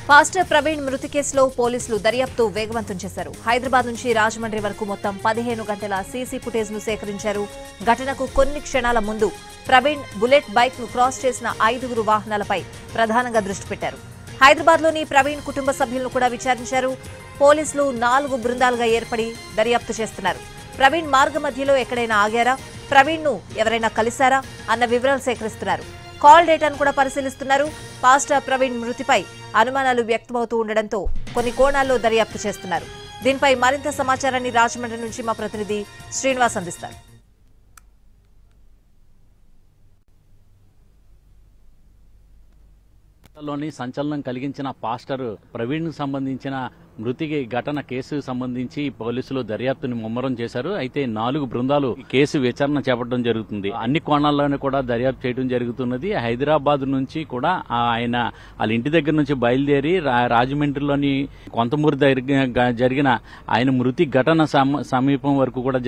Pastor Praveen మృతి కేసులో పోలీసులు దర్యాప్తు వేగవంతం చేశారు. హైదరాబాద్ నుంచి రాజమండ్రి వరకు మొత్తం 15 గంటల సీసీ ఫుటేజ్ ను సేకరించారు. ఘటనకు కొన్ని క్షణాల ముందు ప్రవీణ్ బుల్లెట్ బైక్ ను క్రాస్ చేసిన 5 వాహనాలపై ప్రధానంగా దృష్టి పెట్టారు. హైదరాబాద్ లోని ప్రవీణ్ కుటుంబ సభ్యులను కూడా విచారించారు. పోలీసులు 4 బృందాలుగా ఏర్పడి దర్యాప్తు చేస్తున్నారు. ప్రవీణ్ మార్గ మధ్యలో ఎక్కడైనా ఆగారా, ప్రవీణ్ ను ఎవరైనా కలిశారా అన్న వివరాలు సేకరిస్తున్నారు. కాల్ డేటాను కూడా పరిశీలిస్తున్నారు. పాస్టర్ ప్రవీణ్ మృతిపై అనుమానాలు వ్యక్తమవుతూ ఉండడంతో కొన్ని కోణాల్లో దర్యాప్తు చేస్తున్నారు. దీనిపై మరింత సమాచారాన్ని రాజమండ్రి నుంచి మా ప్రతినిధి శ్రీనివాస్ అందిస్తారు. లోని సంచలనం కలిగించిన పాస్టర్ ప్రవీణ్ కు సంబంధించిన మృతికి ఘటన కేసు సంబంధించి పోలీసులు దర్యాప్తుని ముమ్మరం చేశారు. అయితే 4 బృందాలు కేసు విచారణ చేపట్టడం జరుగుతుంది. అన్ని కోణాల్లోనే కూడా దర్యాప్తు చేయడం జరుగుతున్నది. హైదరాబాద్ నుంచి కూడా ఆయన వాళ్ళ ఇంటి దగ్గర నుంచి బయలుదేరి రాజమండ్రిలోని కొంతమూరు జరిగిన ఆయన మృతి ఘటన సమీపం వరకు కూడా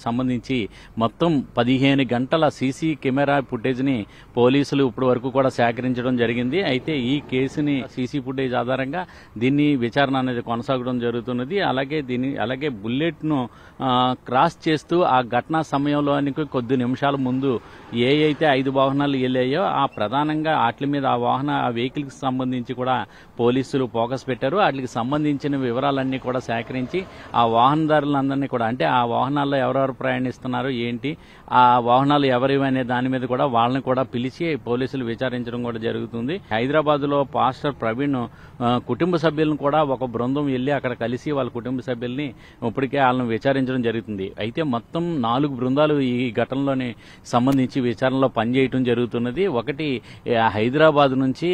సంబంధించి మొత్తం 15 గంటల సీసీ కెమెరా ఫుటేజ్ ని పోలీసులు ఇప్పటి వరకు కూడా సేకరించడం జరిగింది. అయితే ఈ కేసుని సీసీ ఫుటేజ్ ఆధారంగా దీన్ని విచారణ అనేది కొనసాగడం జరుగుతున్నది. అలాగే బుల్లెట్ ను క్రాస్ చేస్తూ ఆ ఘటనా సమయంలోనికి కొద్ది నిమిషాల ముందు అయితే 5 వాహనాలు వెళ్ళాయో ఆ ప్రధానంగా వాటి మీద ఆ వెహికల్ కి సంబంధించి కూడా పోలీసులు ఫోకస్ పెట్టారు. వాటికి సంబంధించిన వివరాలన్నీ కూడా సేకరించి ఆ వాహనదారులందరినీ కూడా, అంటే ఆ వాహనాల్లో ఎవరెవరు ప్రయాణిస్తున్నారు ఏంటి, ఆ వాహనాలు ఎవరివి అనే దాని మీద కూడా వాళ్ళని కూడా పిలిచి పోలీసులు విచారించడం కూడా జరుగుతుంది. హైదరాబాద్ లో పాస్టర్ ప్రవీణ్ కుటుంబ సభ్యులను కూడా ఒక బృందం వెళ్లి అక్కడ కలిసి వాళ్ళ కుటుంబ సభ్యుల్ని ఇప్పటికే వాళ్ళని విచారించడం జరుగుతుంది. అయితే మొత్తం 4 బృందాలు ఈ ఘటనలోని సంబంధించి విచారణలో పనిచేయడం జరుగుతున్నది. ఒకటి హైదరాబాద్ నుంచి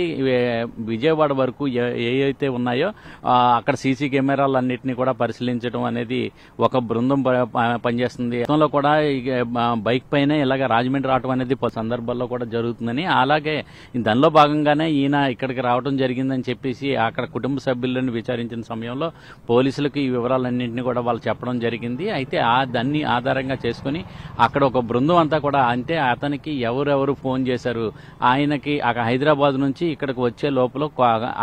విజయవాడ వరకు ఏవైతే ఉన్నాయో అక్కడ సీసీ కెమెరాలన్నింటినీ కూడా పరిశీలించడం అనేది ఒక బృందం పనిచేస్తుంది. గతంలో కూడా బైక్ పైన ఇలాగ రాజమండ్రి రావడం అనేది సందర్భాల్లో కూడా జరుగుతుందని, అలాగే దానిలో భాగంగానే ఈయన ఇక్కడికి రావడం జరిగిందని చెప్పేసి అక్కడ కుటుంబ సభ్యులను విచారించిన సమయంలో పోలీసులకు ఈ వివరాలన్నింటినీ కూడా వాళ్ళు చెప్పడం జరిగింది. అయితే దాన్ని ఆధారంగా చేసుకుని అక్కడ ఒక బృందం అంతా కూడా, అంటే అతనికి ఎవరెవరు ఫోన్ చేశారు, ఆయనకి హైదరాబాద్ నుంచి ఇక్కడికి వచ్చే లోపల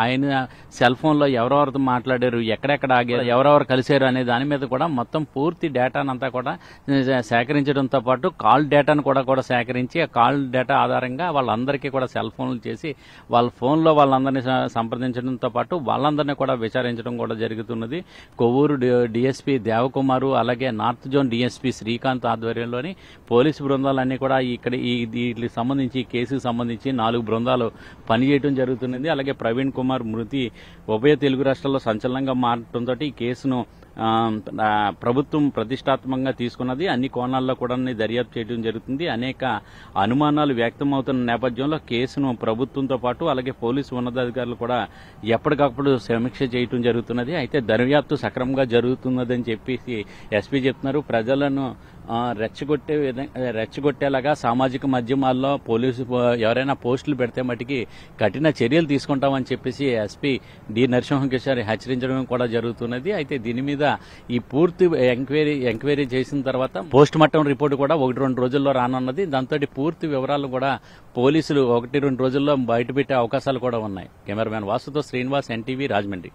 ఆయన సెల్ ఫోన్ లో ఎవరెవరితో మాట్లాడారు, ఎక్కడెక్కడ ఆగారు, ఎవరెవరు కలిశారు అనే దాని మీద కూడా మొత్తం పూర్తి డేటానంతా కూడా సేకరించడంతో పాటు కాల్ డేటాను కూడా సేకరించి ఆ కాల్ డేటా ఆధారంగా వాళ్ళందరికీ కూడా సెల్ ఫోన్లు చేసి వాళ్ళ ఫోన్లో వాళ్ళందరినీ సంప్రదించడంతో పాటు వాళ్ళందరినీ కూడా విచారించడం కూడా జరుగుతున్నది. కొవ్వూరు డిఎస్పీ దేవకుమారు, అలాగే నార్త్ జోన్ డిఎస్పీ శ్రీకాంత్ ఆధ్వర్యంలోని పోలీసు బృందాలన్నీ కూడా ఇక్కడ వీటికి సంబంధించి ఈ కేసుకు సంబంధించి 4 బృందాలు పనిచేయడం జరుగుతున్నది. అలాగే ప్రవీణ్ కుమార్ మృతి ఉభయ తెలుగు రాష్ట్రాల్లో సంచలనంగా మారడంతో ఈ కేసును ప్రభుత్వం ప్రతిష్టాత్మకంగా తీసుకున్నది. అన్ని కోణాల్లో కూడా దర్యాప్తు చేయడం జరుగుతుంది. అనేక అనుమానాలు వ్యక్తమవుతున్న నేపథ్యంలో కేసును ప్రభుత్వంతో పాటు అలాగే పోలీసు ఉన్నతాధికారులు కూడా ఎప్పటికప్పుడు సమీక్ష చేయడం జరుగుతున్నది. అయితే దర్యాప్తు సక్రమంగా జరుగుతున్నదని చెప్పేసి ఎస్పీ చెప్తున్నారు. ప్రజలను రెచ్చగొట్టేలాగా సామాజిక మాధ్యమాల్లో పోలీసు ఎవరైనా పోస్టులు పెడితే మటుకి కఠిన చర్యలు తీసుకుంటామని చెప్పేసి ఎస్పీ డి నరసింహకిషోర్ హెచ్చరించడం కూడా జరుగుతున్నది. అయితే దీని మీద ఈ పూర్తి ఎంక్వైరీ చేసిన తర్వాత పోస్ట్ మార్టం రిపోర్టు కూడా 1-2 రోజుల్లో రానున్నది. దాంతో పూర్తి వివరాలు కూడా పోలీసులు 1-2 రోజుల్లో బయటపెట్టే అవకాశాలు కూడా ఉన్నాయి. కెమెరామెన్ వాసుతో శ్రీనివాస్, ఎన్టీవీ, రాజమండ్రి.